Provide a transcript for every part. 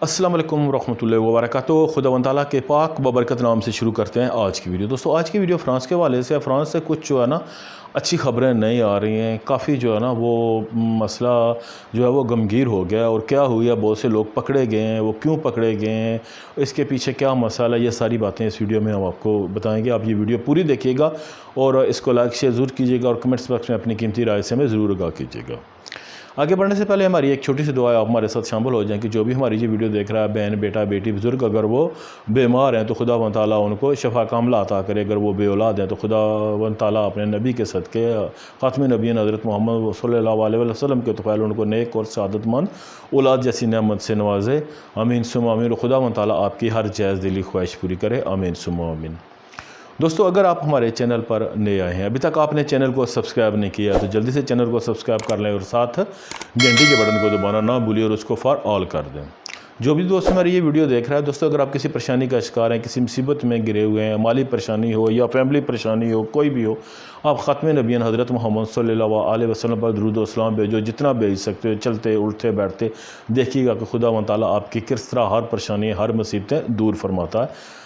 अस्सलाम वालेकुम रहमतुल्लाहि व बरकातहू। खुदावंद ताला के पाक बबरकत नाम से शुरू करते हैं आज की वीडियो। दोस्तों आज की वीडियो फ़्रांस के हवाले से। फ़्रांस से कुछ जो है ना अच्छी ख़बरें नहीं आ रही हैं। काफ़ी जो है ना वो मसला जो है वो गमगीर हो गया और क्या हुआ, बहुत से लोग पकड़े गए हैं, वो क्यों पकड़े गए हैं, इसके पीछे क्या मसाला, ये सारी बातें इस वीडियो में हम आपको बताएंगे। आप ये वीडियो पूरी देखिएगा और इसको लाइक शेयर ज़रूर कीजिएगा और कमेंट्स बॉक्स में अपनी कीमती राय से हमें ज़रूर आगाह कीजिएगा। आगे बढ़ने से पहले हमारी एक छोटी सी दुआ है, आप हमारे साथ शामिल हो जाएं कि जो भी हमारी ये वीडियो देख रहा है, बहन बेटा बेटी बुज़ुर्ग, अगर वो बीमार हैं तो खुदावंद ताला उनको शफा कामला अता करे। अगर वो बे औलाद हैं तो खुदावंद ताला अपने नबी के सदक़े ख़ातम नबीय्यीन हज़रत मोहम्मद सल्लल्लाहु अलैहि वसल्लम के तफ़ैल उनको नेक और सआदतमंद औलाद जैसी नेमत से नवाजे। आमीन सुम्मा आमीन। खुदावंद ताला आपकी हर जायज़ दिली ख्वाहिश पूरी करे। आमीन सुम्मा आमीन। दोस्तों अगर आप हमारे चैनल पर नए आए हैं, अभी तक आपने चैनल को सब्सक्राइब नहीं किया तो जल्दी से चैनल को सब्सक्राइब कर लें और साथ घंटी के बटन को दबाना ना भूलिए और उसको फॉर ऑल कर दें। जो भी दोस्त हमारी ये वीडियो देख रहा है, दोस्तों अगर आप किसी परेशानी का शिकार हैं, किसी मुसीबत में गिरे हुए हैं, माली परेशानी हो या फैमिली परेशानी हो, कोई भी हो, आप ख़ातम नबीय्यीन हज़रत मोहम्मद सल्लल्लाहु अलैहि वसल्लम पर दुरूद व सलाम भेजो, जितना भेज सकते हो, चलते उठते बैठते। देखिएगा कि खुदावंद ताला आपकी किस तरह हर परेशानी हर मुसीबतें दूर फरमाता है।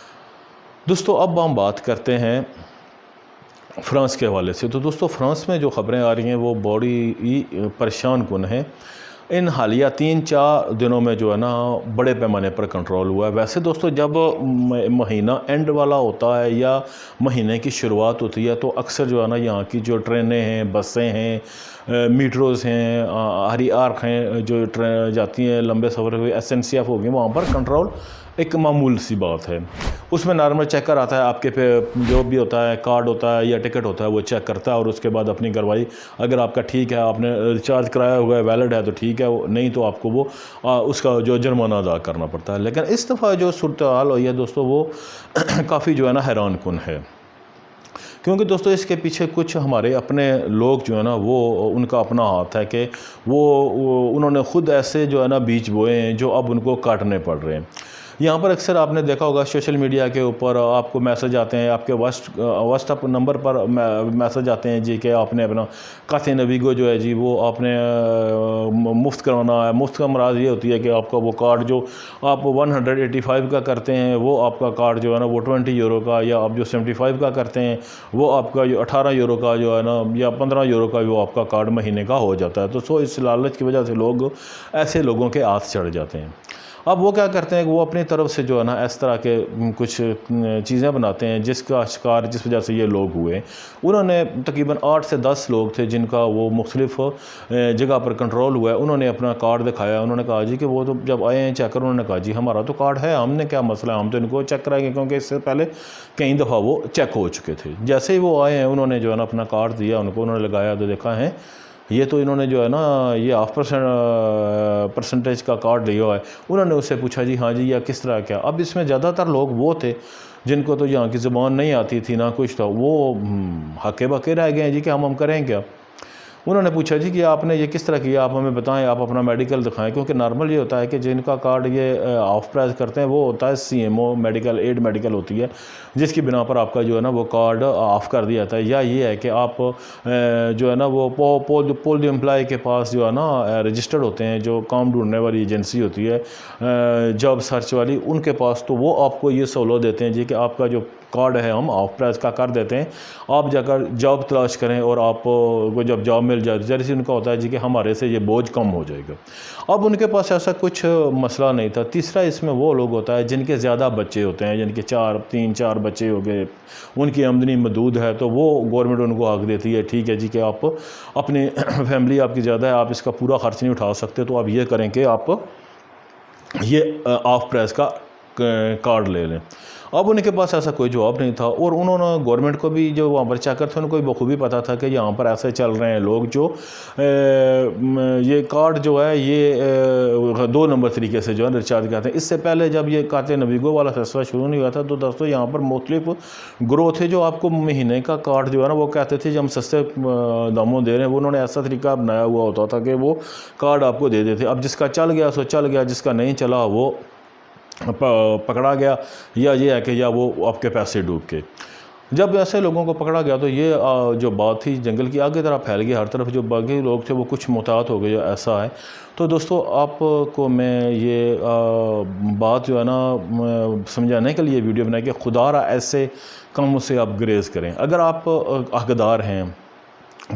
दोस्तों अब हम बात करते हैं फ़्रांस के हवाले से। तो दोस्तों फ़्रांस में जो ख़बरें आ रही हैं वो बड़ी ही परेशान कुन हैं। इन हालिया 3-4 दिनों में जो है ना बड़े पैमाने पर कंट्रोल हुआ है। वैसे दोस्तों जब महीना एंड वाला होता है या महीने की शुरुआत होती है तो अक्सर जो है ना यहाँ की जो ट्रेनें हैं, बसें हैं, मेट्रोज़ हैं, हरी आर्क हैं, जो ट्रेन जाती हैं लंबे सफ़र हुए, SNCF होगी, वहाँ पर कंट्रोल एक मामूल सी बात है। उसमें नॉर्मल चेकर आता है, आपके पे जो भी होता है कार्ड होता है या टिकट होता है वो चेक करता है और उसके बाद अपनी कार्रवाई, अगर आपका ठीक है, आपने रिचार्ज कराया हुआ है, वैलिड है तो ठीक है, नहीं तो आपको वो उसका जो जुर्माना अदा करना पड़ता है। लेकिन इस दफ़ा जो सूरत हाल हुई है दोस्तों वो काफ़ी जो है ना हैरान कुन है, क्योंकि दोस्तों इसके पीछे कुछ हमारे अपने लोग जो है ना वो उनका अपना हाथ है कि वो उन्होंने ख़ुद ऐसे जो है ना बीज बोए हैं जो अब उनको काटने पड़ रहे हैं। यहाँ पर अक्सर आपने देखा होगा सोशल मीडिया के ऊपर आपको मैसेज आते हैं, आपके व्हाट्सएप नंबर पर मैसेज आते हैं जी कि आपने अपना ख़ातम नबीगो जो है जी वो आपने मुफ्त करवाना है। मुफ्त का मराज ये होती है कि आपका वो कार्ड जो आप 185 का करते हैं वो आपका कार्ड जो है ना वो 20 यूरो का, या आप जो 75 का करते हैं वो आपका जो 18 यूरो का जो है ना या 15 यूरो का वो आपका कार्ड महीने का हो जाता है। तो सो इस लालच की वजह से लोग ऐसे लोगों के हाथ चढ़ जाते हैं। अब वो क्या करते हैं कि वो अपनी तरफ से जो है ना इस तरह के कुछ चीज़ें बनाते हैं जिसका शिकार जिस वजह से ये लोग हुए। उन्होंने तकरीबन 8 से 10 लोग थे जिनका वो मुख्तलिफ जगह पर कंट्रोल हुआ है। उन्होंने अपना कार्ड दिखाया, उन्होंने कहा जी कि वो तो जब आए हैं चेक कर, उन्होंने कहा जी हमारा तो कार्ड है, हमने क्या मसला है, हम तो इनको चेक कराएंगे, क्योंकि इससे पहले कई दफ़ा वो चेक हो चुके थे। जैसे ही वो आए हैं उन्होंने जो है ना अपना कार्ड दिया उनको, उन्होंने लगाया तो देखा है ये तो इन्होंने जो है ना ये परसेंटेज का कार्ड लिया हुआ है। उन्होंने उससे पूछा जी हाँ जी या किस तरह क्या। अब इसमें ज़्यादातर लोग वो थे जिनको तो यहाँ की ज़ुबान नहीं आती थी ना कुछ था, वो हके बके रह गए हैं जी कि हम करें क्या। उन्होंने पूछा जी कि आपने ये किस तरह किया, आप हमें बताएं, आप अपना मेडिकल दिखाएं, क्योंकि नॉर्मल ये होता है कि जिनका कार्ड ये ऑफ प्राइस करते हैं वो होता है CMO मेडिकल एड मेडिकल होती है, जिसकी बिना पर आपका जो है ना वो कार्ड ऑफ कर दिया जाता है। या ये है कि आप जो है ना वो पोल एम्प्लॉय के पास जो है ना रजिस्टर्ड होते हैं, जो काम ढूंढने वाली एजेंसी होती है जॉब सर्च वाली, उनके पास तो वो आपको ये सहूलत देते हैं जी कि आपका जो कार्ड है हम ऑफ प्राइस का कर देते हैं, आप जाकर जॉब तलाश करें और आपको जब जॉब मिल जाए जैसे से उनका होता है जी कि हमारे से ये बोझ कम हो जाएगा। अब उनके पास ऐसा कुछ मसला नहीं था। तीसरा इसमें वो लोग होता है जिनके ज़्यादा बच्चे होते हैं, जिनके 3-4 बच्चे हो गए, उनकी आमदनी महदूद है, तो वो गवर्नमेंट उनको हक देती है ठीक है जी कि आप अपनी फैमिली आपकी ज़्यादा है, आप इसका पूरा खर्च नहीं उठा सकते, तो आप ये करें कि आप ये ऑफ प्राइस का कार्ड ले लें। अब उनके पास ऐसा कोई जवाब नहीं था और उन्होंने गवर्नमेंट को भी जो वहाँ पर चेकर थे उनको भी बखूबी पता था कि यहाँ पर ऐसे चल रहे हैं लोग जो ये कार्ड जो है ये 2 नंबर तरीके से जो है रिचार्ज करते हैं। इससे पहले जब ये ख़ातम नबीगो वाला सिलसिला शुरू नहीं हुआ था तो दोस्तों यहाँ पर मुख्तलिफ ग्रोथ थे जो आपको महीने का कार्ड जो है ना वो कहते थे जब हम सस्ते दामों दे रहे हैं, वो उन्होंने ऐसा तरीका बनाया हुआ होता था कि वो कार्ड आपको दे देते। अब जिसका चल गया सो चल गया, जिसका नहीं चला वो पकड़ा गया, या ये है कि या वो आपके पैसे डूब के। جب ایسے لوگوں کو پکڑا گیا تو یہ جو بات تھی جنگل کی آگے طرح پھیل گئی ہر طرف، جو باقی لوگ تھے وہ کچھ محتاط ہو گئے جو ایسا ہے۔ تو دوستو آپ کو میں یہ بات جو ہے نا سمجھانے کے لیے ویڈیو بنائی کہ خدا را ایسے کاموں سے آپ گریز کریں۔ اگر آپ حقدار ہیں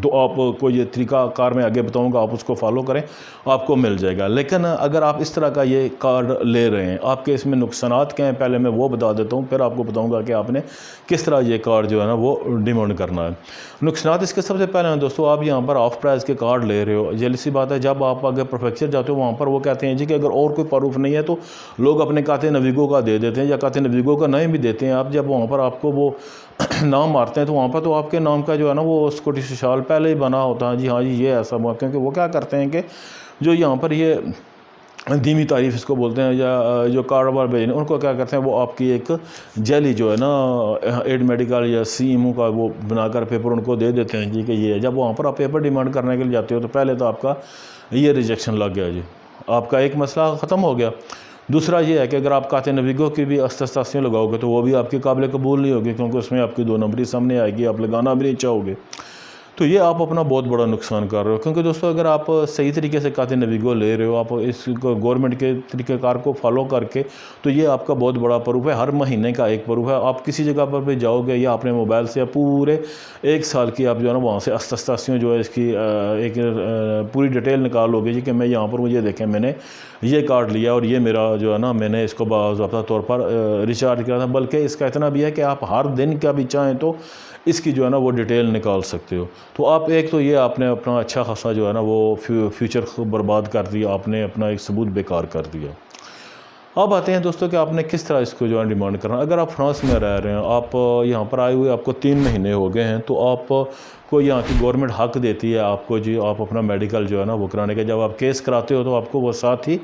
تو آپ کو یہ طریقہ کار میں آگے بتاؤں گا، آپ اس کو فالو کریں، آپ کو مل جائے گا۔ لیکن اگر آپ اس طرح کا یہ کارڈ لے رہے ہیں، آپ کے اس میں نقصانات کیا ہیں پہلے میں وہ بتا دیتا ہوں، پھر آپ کو بتاؤں گا کہ آپ نے کس طرح یہ کارڈ جو ہے نا وہ ڈیمانڈ کرنا ہے۔ نقصانات اس کے سب سے پہلے ہیں دوستو، آپ یہاں پر آف پرائز کے کارڈ لے رہے ہو، جیلی سی بات ہے جب آپ اگر پروفیکچر جاتے ہو وہاں پر وہ کہتے ہیں جی کہ اگر اور کوئی پروف نہیں ہے تو لوگ اپنے کاتے نویگو کا دے دیتے ہیں یا کاتے نویگو کا نام بھی دیتے ہیں۔ آپ جب وہاں پر آپ کو وہ نام مارتے ہیں تو وہاں پر تو آپ کے نام کا جو ہے نا وہ سکوٹی سوشال پہلے ہی بنا ہوتا ہے، جی ہاں جی یہ ایسا ہوا، کیونکہ وہ کیا کرتے ہیں کہ جو یہاں پر یہ دھیمی تعریف اس کو بولتے ہیں یا جو کاروبار بھیجنے ان کو کیا کرتے ہیں وہ آپ کی ایک جیلی جو ہے نا ایڈ میڈیکل یا سی ایم او کا وہ بنا کر پیپر ان کو دے دیتے ہیں جی کہ یہ ہے۔ جب وہاں پر آپ پیپر ڈیمانڈ کرنے کے لیے جاتے ہو تو پہلے تو آپ کا یہ ریجیکشن لگ گیا، جی آپ کا ایک مسئلہ ختم ہو گیا۔ دوسرا یہ ہے کہ اگر آپ کاتے نویگو کی بھی استثناء لگاؤ گے تو وہ بھی آپ کی قابل قبول نہیں ہوگی، کیونکہ اس میں آپ کی 2 نمبری سامنے آئے گی، آپ لگانا بھی نہیں چاہو گے، تو یہ آپ اپنا بہت بڑا نقصان کر رہے ہو۔ کیونکہ دوستو اگر آپ صحیح طریقے سے کاتے نویگو لے رہے ہو، آپ اس کو گورنمنٹ کے طریقہ کار کو فالو کر کے، تو یہ آپ کا بہت بڑا پروف ہے، ہر مہینے کا ایک پروف ہے۔ آپ کسی جگہ پر بھی جاؤ گے یا اپنے موبائل سے پورے 1 سال کی آپ جو ہے نا وہاں سے استثناء جو ہے اس کی ایک پوری ڈیٹیل نکالو گے جی کہ میں یہاں پر مجھے دیکھیں میں نے یہ کارڈ لیا اور یہ میرا جو ہے نا میں نے اس کو باضابطہ طور پر ریچارج کیا تھا، بلکہ اس کا اتنا بھی ہے کہ آپ ہر دن کا بھی چاہیں تو اس کی جو ہے نا وہ ڈیٹیل نکال سکتے ہو۔ تو آپ ایک تو یہ آپ نے اپنا اچھا خاصا جو ہے نا وہ فیوچر برباد کر دیا، آپ نے اپنا ایک ثبوت بیکار کر دیا۔ اب آتے ہیں دوستو کہ آپ نے کس طرح اس کو جو ہے ڈیمانڈ کرنا۔ اگر آپ فرانس میں رہ رہے ہیں، آپ یہاں پر آئے ہوئے آپ کو 3 مہینے ہو گئے ہیں، تو آپ کو یہاں کی گورنمنٹ حق دیتی ہے آپ کو جی آپ اپنا میڈیکل جو ہے نا وہ کرانے کے۔ جب آپ کیس کراتے ہو تو آپ کو وہ ساتھ ہی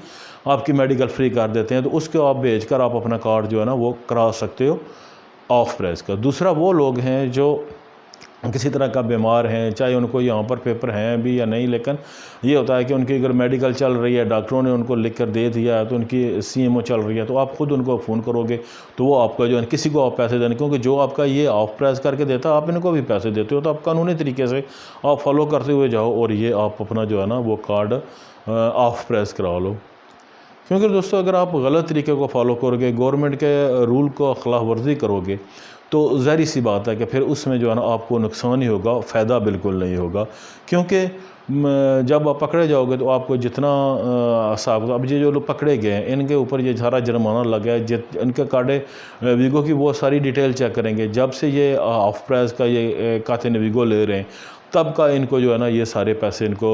آپ کی میڈیکل فری کر دیتے ہیں، تو اس کو آپ بھیج کر آپ اپنا کارڈ جو ہے نا وہ کرا سکتے ہو آف پرائز کا۔ دوسرا وہ لوگ ہیں جو کسی طرح کا بیمار ہیں، چاہے ان کو یہاں پر پیپر ہیں بھی یا نہیں، لیکن یہ ہوتا ہے کہ ان کی اگر میڈیکل چل رہی ہے، ڈاکٹروں نے ان کو لکھ کر دے دیا ہے، تو ان کی سی ایم او چل رہی ہے، تو آپ خود ان کو فون کرو گے تو وہ آپ کا جو ہے کسی کو آپ پیسے دینے، کیونکہ جو آپ کا یہ آف پرائز کر کے دیتا ہے آپ ان کو بھی پیسے دیتے ہو، تو آپ قانونی طریقے سے آپ فالو کرتے ہوئے جاؤ اور یہ آپ اپنا جو ہے نا وہ کارڈ آف پرائز کرا لو۔ کیونکہ دوستو اگر آپ غلط طریقے کو فالو کرو گے، گورنمنٹ کے رول کو خلاف ورزی کرو گے، تو ظاہری سی بات ہے کہ پھر اس میں جو ہے نا آپ کو نقصان ہی ہوگا، فائدہ بالکل نہیں ہوگا۔ کیونکہ جب آپ پکڑے جاؤ گے تو آپ کو جتنا حساب، اب یہ جو لوگ پکڑے گئے ہیں ان کے اوپر یہ سارا جرمانہ لگا ہے، ان کے کارڈے ویگو کی وہ ساری ڈیٹیل چیک کریں گے، جب سے یہ آف پرائز کا یہ کاتے ویگو لے رہے ہیں تب کا ان کو جو ہے نا یہ سارے پیسے ان کو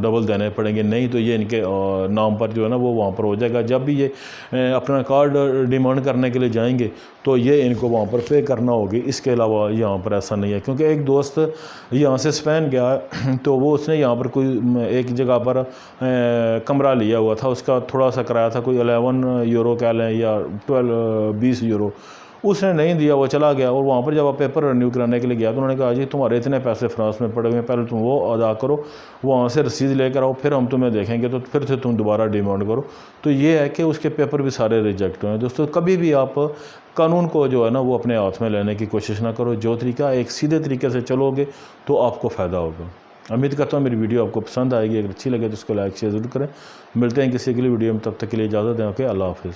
ڈبل دینے پڑیں گے، نہیں تو یہ ان کے نام پر جو ہے نا وہ وہاں پر ہو جائے گا۔ جب بھی یہ اپنا کارڈ ڈیمانڈ کرنے کے لیے جائیں گے تو یہ ان کو وہاں پر پے کرنا ہوگی، اس کے علاوہ یہاں پر ایسا نہیں ہے۔ کیونکہ ایک دوست یہاں سے اسپین گیا تو وہ اس نے یہاں پر کوئی ایک جگہ پر کمرہ لیا ہوا تھا، اس کا تھوڑا سا کرایہ تھا، کوئی 11 یورو کہہ لیں یا 20 یورو، اس نے نہیں دیا، وہ چلا گیا۔ اور وہاں پر جب آپ پیپر رینیو کرانے کے لیے گیا تو انہوں نے کہا جی تمہارے اتنے پیسے فرانس میں پڑے ہوئے ہیں، پہلے تم وہ ادا کرو، وہاں سے رسید لے کر آؤ، پھر ہم تمہیں دیکھیں گے، تو پھر سے تم دوبارہ ڈیمانڈ کرو۔ تو یہ ہے کہ اس کے پیپر بھی سارے ریجیکٹ ہوئے ہیں۔ دوستو کبھی بھی آپ قانون کو جو ہے نا وہ اپنے ہاتھ میں لینے کی کوشش نہ کرو، جو طریقہ ایک سیدھے طریقے سے چلو گے تو آپ کو فائدہ ہوگا۔ امید کرتا ہوں میری ویڈیو آپ کو پسند آئے گی، اگر اچھی لگے تو اس کو لائک شیئر ضرور کریں۔ ملتے ہیں کسی اگلی ویڈیو میں، تب تک کے لیے اجازت دیں، اوکے، اللہ حافظ۔